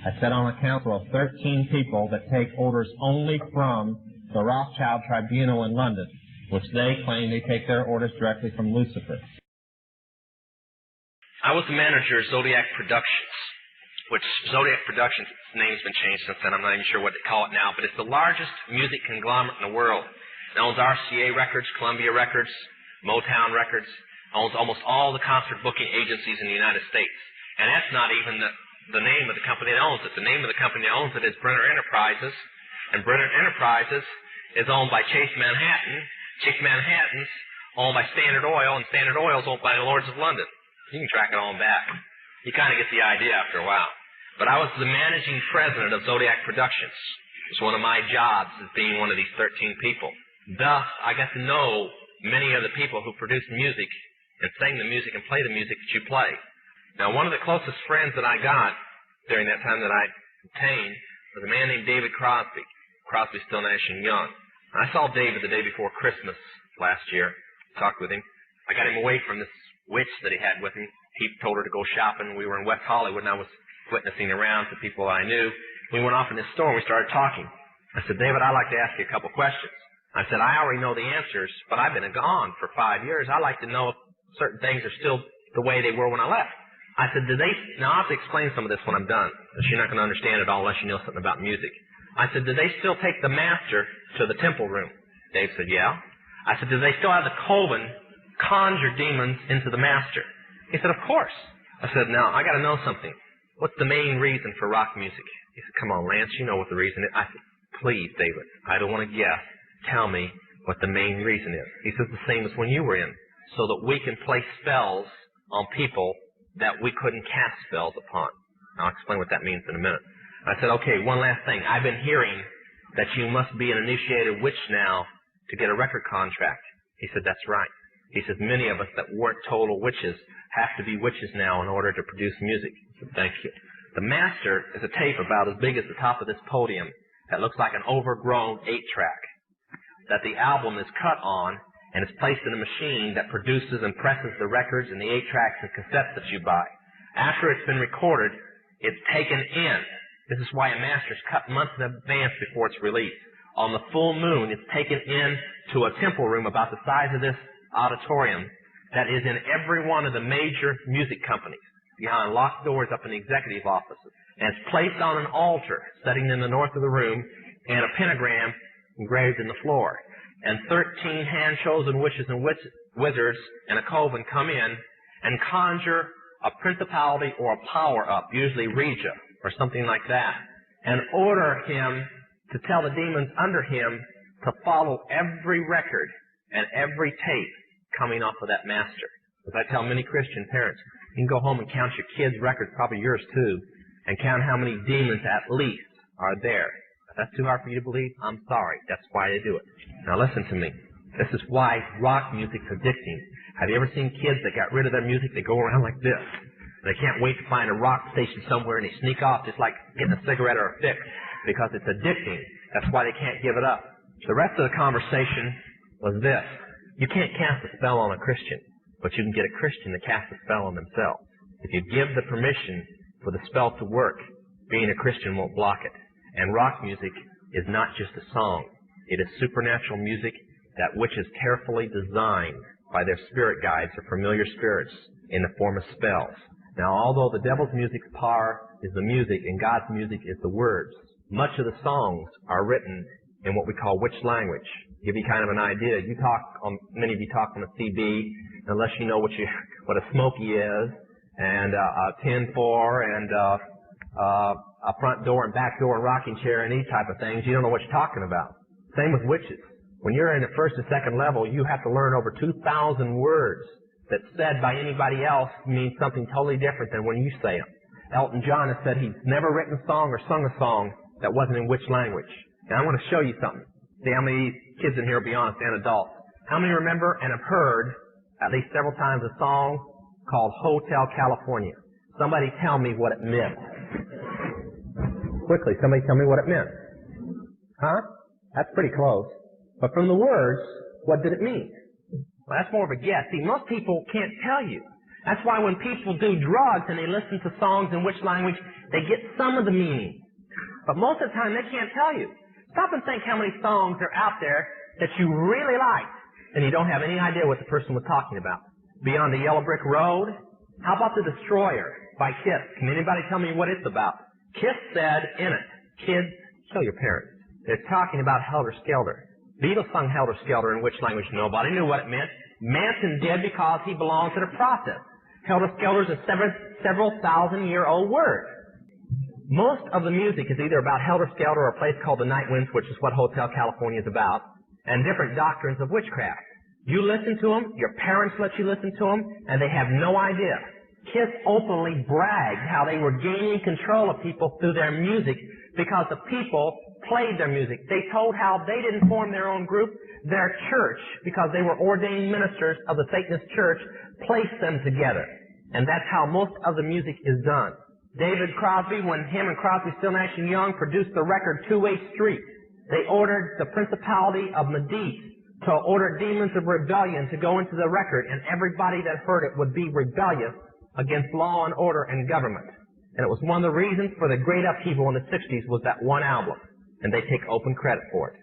I sit on a council of 13 people that take orders only from the Rothschild Tribunal in London, which they claim they take their orders directly from Lucifer. I was the manager of Zodiac Productions, which Zodiac Productions, its name's been changed since then. I'm not even sure what they call it now, but it's the largest music conglomerate in the world. It owns RCA Records, Columbia Records, Motown Records, owns almost all the concert booking agencies in the United States. And that's not even the name of the company that owns it. The name of the company that owns it is Brenner Enterprises, and Brenner Enterprises is owned by Chase Manhattan. Chase Manhattan's owned by Standard Oil, and Standard Oil is owned by the Lords of London. You can track it on back. You kind of get the idea after a while. But I was the managing president of Zodiac Productions. It was one of my jobs as being one of these 13 people. Thus, I got to know many of the people who produce music and sing the music and play the music that you play. Now, one of the closest friends that I got during that time that I obtained was a man named David Crosby. Crosby, Still, Nash & Young. And I saw David the day before Christmas last year, talked with him. I got him away from this witch that he had with him. He told her to go shopping. We were in West Hollywood, and I was witnessing around to people I knew. We went off in this store, and we started talking. I said, David, I'd like to ask you a couple questions. I said, I already know the answers, but I've been gone for 5 years. I'd like to know if certain things are still the way they were when I left. I said, now I'll have to explain some of this when I'm done, because you're not going to understand it all unless you know something about music. I said, do they still take the master to the temple room? Dave said, yeah. I said, do they still have the coven conjure demons into the master? He said, of course. I said, now, I got to know something. What's the main reason for rock music? He said, come on, Lance, you know what the reason is. I said, please, David, I don't want to guess. Tell me what the main reason is. He says, the same as when you were in, so that we can play spells on people that we couldn't cast spells upon. I'll explain what that means in a minute. I said, okay, one last thing. I've been hearing that you must be an initiated witch now to get a record contract. He said, that's right. He says, many of us that weren't total witches have to be witches now in order to produce music. I said, thank you. The master is a tape about as big as the top of this podium that looks like an overgrown 8-track that the album is cut on and is placed in a machine that produces and presses the records and the 8-tracks and cassettes that you buy. After it's been recorded, it's taken in. This is why a master is cut months in advance before it's released. On the full moon, it's taken in to a temple room about the size of this auditorium that is in every one of the major music companies, behind locked doors up in the executive offices. And it's placed on an altar sitting in the north of the room, and a pentagram engraved in the floor. And 13 hand-chosen witches and wizards and a coven come in and conjure a principality or a power up, usually Regia or something like that, and order him to tell the demons under him to follow every record and every tape coming off of that master. As I tell many Christian parents, you can go home and count your kids' records, probably yours too, and count how many demons at least are there. If that's too hard for you to believe, I'm sorry. That's why they do it. Now listen to me. This is why rock music's addicting. Have you ever seen kids that got rid of their music? They go around like this. They can't wait to find a rock station somewhere, and they sneak off just like getting a cigarette or a fix, because it's addicting. That's why they can't give it up. The rest of the conversation was this. You can't cast a spell on a Christian, but you can get a Christian to cast a spell on themselves. If you give the permission for the spell to work, being a Christian won't block it. And rock music is not just a song. It is supernatural music that which is carefully designed by their spirit guides or familiar spirits in the form of spells. Now, although the devil's music's power is the music and God's music is the words, much of the songs are written in what we call witch language. To give you kind of an idea, many of you talk on a CB, unless you know what a smoky is, and a 10-4, and a front door and back door and rocking chair and these type of things, you don't know what you're talking about. Same with witches. When you're in the first and second level, you have to learn over 2,000 words that said by anybody else means something totally different than when you say them. Elton John has said he's never written a song or sung a song that wasn't in witch language. And I want to show you something. See how many kids in here will be honest, and adults. How many remember and have heard at least several times a song called Hotel California? Somebody tell me what it meant. Quickly, somebody tell me what it meant. Huh? That's pretty close. But from the words, what did it mean? Well, that's more of a guess. See, most people can't tell you. That's why when people do drugs and they listen to songs in which language, they get some of the meaning. But most of the time, they can't tell you. Stop and think how many songs are out there that you really like, and you don't have any idea what the person was talking about. Beyond the Yellow Brick Road? How about The Destroyer by Kiss? Can anybody tell me what it's about? Kiss said in it, kids, kill your parents. They're talking about Helter Skelter. Beatles sung Helter Skelter in which language? Nobody knew what it meant. Manson did because he belongs to the process. Helter Skelter is a several thousand-year-old word. Most of the music is either about Helter Skelter or a place called the Night Winds, which is what Hotel California is about, and different doctrines of witchcraft. You listen to them, your parents let you listen to them, and they have no idea. Kiss openly bragged how they were gaining control of people through their music because the people played their music. They told how they didn't form their own group. Their church, because they were ordained ministers of the Satanist church, placed them together. And that's how most of the music is done. David Crosby, when him and Crosby, Still, Nash & Young produced the record Two-Way Street, they ordered the principality of Medici to order demons of rebellion to go into the record, and everybody that heard it would be rebellious against law and order and government. And it was one of the reasons for the great upheaval in the 60s was that one album, and they take open credit for it.